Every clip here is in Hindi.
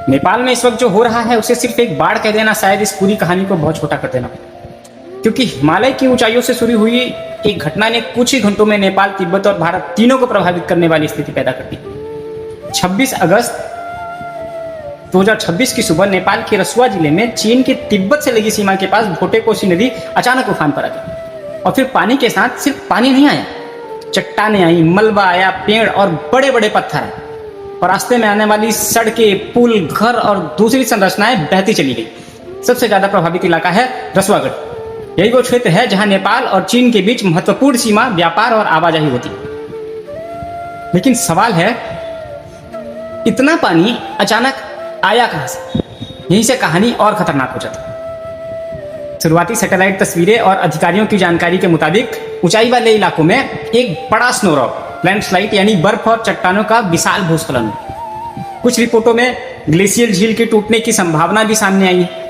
नेपाल में इस वक्त जो हो रहा है उसे सिर्फ एक बाढ़ कह देना शायद इस पूरी कहानी को बहुत छोटा कर देना, क्योंकि हिमालय की ऊंचाइयों से शुरू हुई एक घटना ने कुछ ही घंटों में नेपाल, तिब्बत और भारत तीनों को प्रभावित करने वाली स्थिति पैदा कर दी। 26 अगस्त 2026 की सुबह नेपाल के रसुआ जिले में चीन के तिब्बत से लगी सीमा के पास भोटे कोसी नदी अचानक उफान पर आ गई और फिर पानी के साथ सिर्फ पानी नहीं आया, चट्टानें आई, मलबा आया, पेड़ और बड़े बड़े पत्थर आए और रास्ते में आने वाली सड़कें, पुल, घर और दूसरी संरचनाएं बहती चली गई। सबसे ज्यादा प्रभावित इलाका है रसुआगढ़। यही वो क्षेत्र है जहां नेपाल और चीन के बीच महत्वपूर्ण सीमा, व्यापार और आवाजाही होती। लेकिन सवाल है, इतना पानी अचानक आया कहां से? यहीं से कहानी और खतरनाक हो जाती। शुरुआती सैटेलाइट तस्वीरें और अधिकारियों की जानकारी के मुताबिक ऊंचाई वाले इलाकों में एक बड़ा स्नोरॉक, लैंडस्लाइड यानी बर्फ और चट्टानों का विशाल भूस्खलन। कुछ रिपोर्टों में ग्लेशियर झील के टूटने की संभावना भी सामने आई है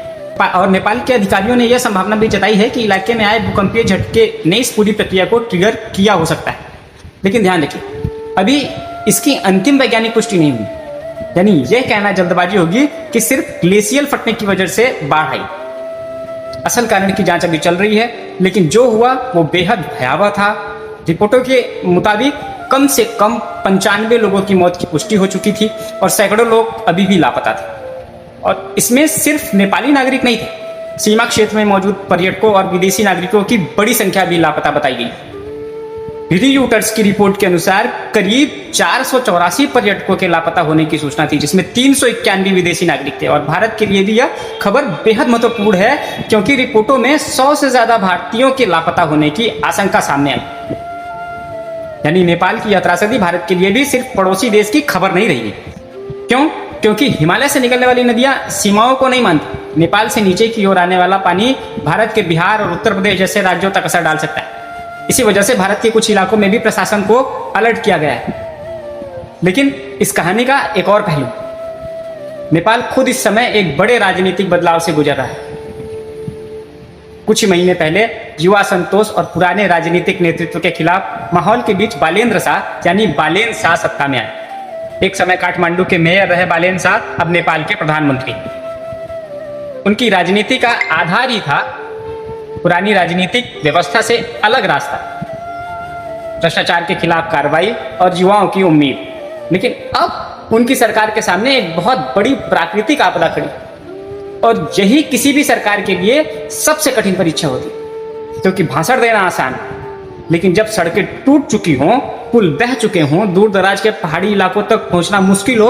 और नेपाल के अधिकारियों ने यह संभावना भी जताई है कि इलाके में आए भूकंपीय झटके ने इस पूरी प्रक्रिया को ट्रिगर किया हो सकता है। लेकिन ध्यान रखिए, अभी इसकी अंतिम वैज्ञानिक पुष्टि नहीं हुई, यानी यह कहना जल्दबाजी होगी कि सिर्फ ग्लेशियल फटने की वजह से बाढ़ आई। असल कारण की जांच अभी चल रही है, लेकिन जो हुआ वो बेहद भयावह था। रिपोर्टों के मुताबिक कम से कम 95 लोगों की मौत की पुष्टि हो चुकी थी और सैकड़ों लोग अभी भी लापता थे। और इसमें सिर्फ नेपाली नागरिक नहीं थे, सीमा क्षेत्र में मौजूद पर्यटकों और विदेशी नागरिकों की बड़ी संख्या भी लापता बताई गई। रियूटर्स की रिपोर्ट के अनुसार करीब 484 पर्यटकों के लापता होने की सूचना थी, जिसमें 391 विदेशी नागरिक थे। और भारत के लिए भी यह खबर बेहद महत्वपूर्ण है, क्योंकि रिपोर्टों में 100 से ज्यादा भारतीयों के लापता होने की आशंका सामने आई। यानी नेपाल की यात्रा से भारत के लिए भी सिर्फ पड़ोसी देश की खबर नहीं रही। क्यों? क्योंकि हिमालय से निकलने वाली नदियां सीमाओं को नहीं मानती। नेपाल से नीचे की ओर आने वाला पानी भारत के बिहार और उत्तर प्रदेश जैसे राज्यों तक असर डाल सकता है। इसी वजह से भारत के कुछ इलाकों में भी प्रशासन को अलर्ट किया गया है। लेकिन इस कहानी का एक और पहलू, नेपाल खुद इस समय एक बड़े राजनीतिक बदलाव से गुजर रहा है। कुछ ही महीने पहले युवा असंतोष और पुराने राजनीतिक नेतृत्व के खिलाफ माहौल के बीच बालेन्द्र शाह यानी बालेन शाह सत्ता में आए। एक समय काठमांडू के मेयर रहे बालेन शाह अब नेपाल के प्रधानमंत्री। उनकी राजनीति का आधार ही था पुरानी राजनीतिक व्यवस्था से अलग रास्ता, भ्रष्टाचार के खिलाफ कार्रवाई और युवाओं की उम्मीद। लेकिन अब उनकी सरकार के सामने एक बहुत बड़ी प्राकृतिक आपदा खड़ी और यही किसी भी सरकार के लिए सबसे कठिन परीक्षा होती, क्योंकि भाषण देना आसान, लेकिन जब सड़कें टूट चुकी हों, पुल बह चुके हों, दूर दराज के पहाड़ी इलाकों तक पहुंचना मुश्किल हो